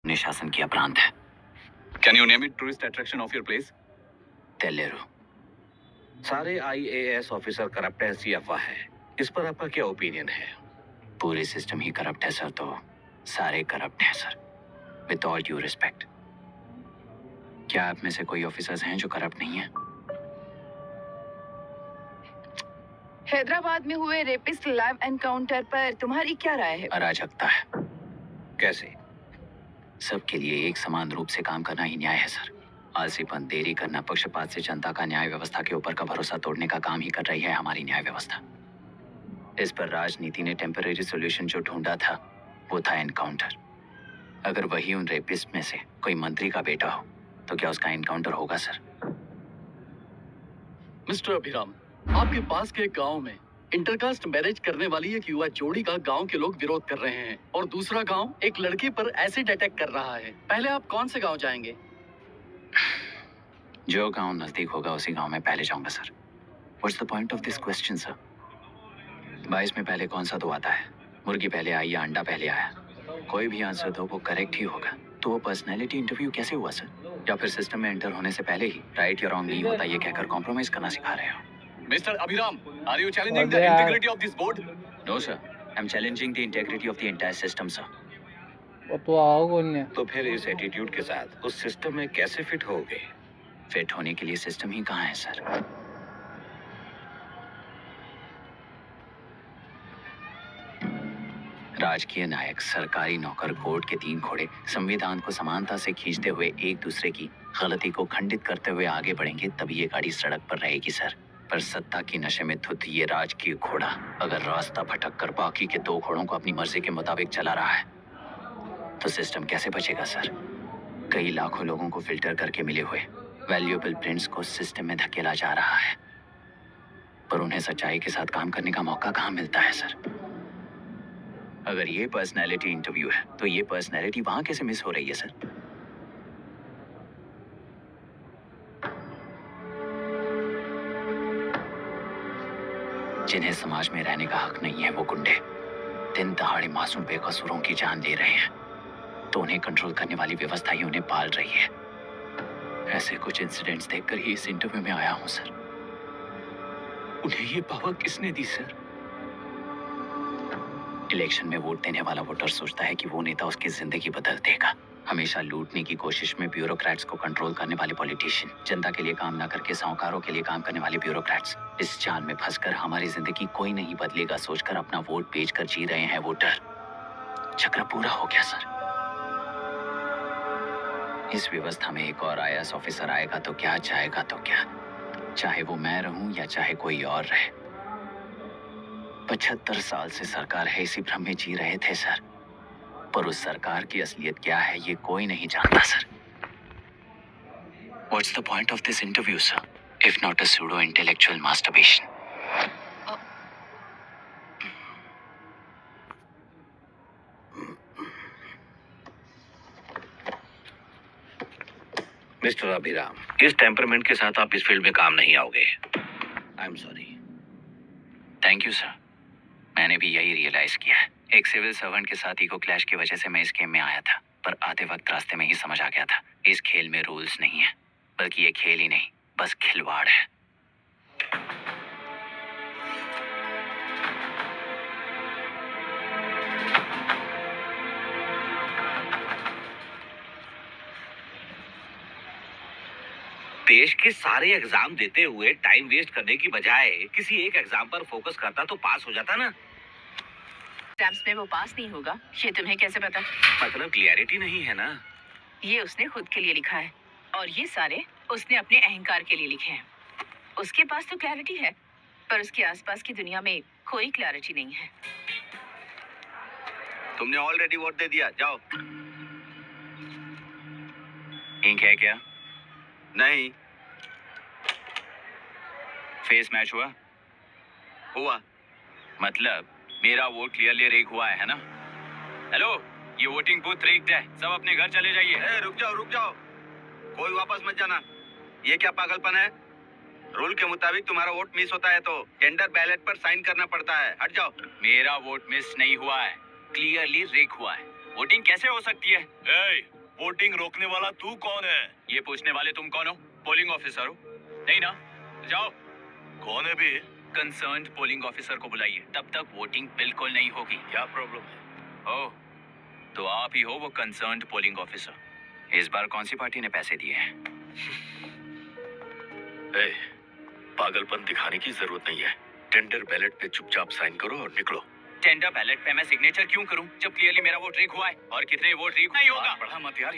ने शासन किया प्रांत है। Can you name it tourist attraction of your place? तेलेरू। सारे IAS ऑफिसर करप्ट है, ऐसी अफवाह है। इस पर आपका क्या ओपिनियन है? पूरे सिस्टम ही करप्ट है सर, तो सारे करप्ट हैं sir. With all due respect, क्या आप में से कोई ऑफिसर्स हैं जो करप्ट नहीं है? हैदराबाद में हुए रेपिस्ट लाइव एनकाउंटर पर तुम्हारी क्या राय है? अराजकता है। कैसे? सबके लिए एक समान रूप से काम करना ही न्याय है सर। आलसीपन, देरी करना, पक्षपात से जनता का न्याय व्यवस्था के ऊपर का भरोसा तोड़ने का काम ही कर रही है हमारी न्याय व्यवस्था। इस पर राजनीति ने टेम्पररी सॉल्यूशन जो ढूंढा था वो था एनकाउंटर। अगर वही उन रेपिस्ट में से कोई मंत्री का बेटा हो तो क्या उसका एनकाउंटर होगा सर? मिस्टर अभिराम, आपके पास के गांव में इंटरकास्ट मैरिज करने वाली एक युवा जोड़ी का गांव के लोग विरोध कर रहे हैं और दूसरा गांव एक लड़की पर एसिड अटैक कर रहा है। पहले आप कौन से गांव जाएंगे? जो गांव नजदीक होगा उसी गांव में पहले जाऊंगा sir. What's the point of this question sir? 22 में पहले कौन सा दो आता है? मुर्गी पहले आई या अंडा पहले आया? कोई भी आंसर दो वो करेक्ट ही होगा। तो वो पर्सनैलिटी इंटरव्यू कैसे हुआ सर? या फिर सिस्टम में एंटर होने से पहले ही राइट या रॉन्ग नहीं होता ये कहकर कॉम्प्रोमाइज करना सिखा रहे हो? Mr. Abhiram, are you challenging the integrity of this board? No sir, I'm challenging the integrity of the entire system sir. तो आओ कौन है? तो फिर इस एटीट्यूड के साथ उस सिस्टम में कैसे फिट होगे? फिट होने के लिए सिस्टम ही कहाँ है सर? राजकीय नायक, सरकारी नौकर, कोर्ट के 3 घोड़े संविधान को समानता से खींचते हुए एक दूसरे की गलती को खंडित करते हुए आगे बढ़ेंगे तभी ये गाड़ी सड़क पर रहेगी सर। पर सत्ता की नशे में धुत ये राजकीय घोड़ा अगर रास्ता भटक कर बाकी के 2 घोड़ों को अपनी मर्जी के मुताबिक चला रहा है तो सिस्टम कैसे बचेगा सर? कई लाखों लोगों को फिल्टर करके मिले हुए वैल्यूएबल प्रिंट्स को सिस्टम में धकेला जा रहा है, पर उन्हें सच्चाई के साथ काम करने का मौका कहाँ मिलता है सर? अगर ये पर्सनैलिटी इंटरव्यू है तो ये पर्सनैलिटी वहां कैसे मिस हो रही है सर? जिन्हें समाज में रहने का हक नहीं है वो गुंडे दिन दहाड़े मासूम बेकसूरों की जान ले रहे हैं तो उन्हें कंट्रोल करने वाली व्यवस्था ही उन्हें पाल रही है। ऐसे कुछ इंसिडेंट्स देखकर ही इस इंटरव्यू में आया हूं सर। उन्हें ये पावर किसने दी सर? इलेक्शन में वोट देने वाला वोटर सोचता है कि वो नेता उसकी जिंदगी बदल देगा। हमेशा लूटने की कोशिश में ब्यूरोक्रेट्स को कंट्रोल करने वाले पॉलिटिशियन, जनता के लिए काम ना करके साहूकारों के लिए काम करने वाले ब्यूरोक्रेट्स, इस जाल में फंसकर हमारी जिंदगी कोई नहीं बदलेगा सोचकर अपना वोट बेचकर जी रहे हैं वोटर। चक्र पूरा हो गया सर। इस व्यवस्था में एक और IAS ऑफिसर आएगा तो क्या, जाएगा तो क्या, चाहे वो मैं रहूं या चाहे कोई और रहे। 75 साल से सरकार है इसी भ्रम में जी रहे थे सर, पर उस सरकार की असलियत क्या है ये कोई नहीं जानता sir. What's the point of this interview, sir? If not a pseudo-intellectual masturbation? Mister Abhiram, इस टेम्परमेंट के साथ आप इस फील्ड में काम नहीं आओगे। I am sorry. Thank you sir. मैंने भी यही रियलाइज किया है। एक सिविल सर्वेंट के साथ ईगो क्लैश की वजह से मैं इस गेम में आया था, पर आते वक्त रास्ते में ही समझ आ गया था इस खेल में रूल्स नहीं है, बल्कि ये खेल ही नहीं बस खिलवाड़ है। देश के सारे एग्जाम देते हुए टाइम वेस्ट करने की बजाय किसी एक एग्जाम पर फोकस करता तो पास हो जाता ना। एग्जाम्स में वो पास नहीं होगा, ये तुम्हें कैसे पता? मतलब क्लियरिटी नहीं है ना। ये उसने खुद के लिए लिखा है और ये सारे उसने अपने अहंकार के लिए लिखे हैं। उसके पास तो क्लैरिटी है, पर उसके आसपास की दुनिया में कोई क्लैरिटी नहीं है। तुमने ऑलरेडी वोट दे दिया, जाओ। इंक है क्या? नहीं। फेस मैच हुआ? हुआ। मतलब मेरा वोट क्लियरली रेक हुआ है ना? हेलो, ये वोटिंग बूथ रेक्ड है, सब अपने घर चले जाइए। रुक जाओ, कोई वापस मत जाना। ये क्या पागलपन है? रूल के मुताबिक तुम्हारा वोट मिस होता है तो टेंडर बैलेट पर साइन करना पड़ता है। हट जाओ। मेरा वोट मिस नहीं हुआ है, क्लियरली रेक हुआ है वोटिंग कैसे हो सकती है? वोटिंग रोकने वाला तू कौन है? ये पूछने वाले तुम कौन हो? पोलिंग ऑफिसर हो? नहीं ना? जाओ। कौन है बे? कंसर्न्ड पोलिंग ऑफिसर को बुलाइए, तब तक वोटिंग बिल्कुल नहीं होगी। क्या प्रॉब्लम है? ओह, तो आप ही हो वो कंसर्न्ड पोलिंग ऑफिसर। इस बार कौन सी पार्टी ने पैसे दिए हैं? पागलपन दिखाने की जरूरत नहीं है। टेंडर बैलेट पे चुपचाप साइन करो और निकलो। टेंडर बैलेट पे मैं सिग्नेचर क्यों करूं जब क्लियरली मेरा वोट रीक हुआ है? और कितने वोट रीक नहीं होगा? बढ़ा मत यार।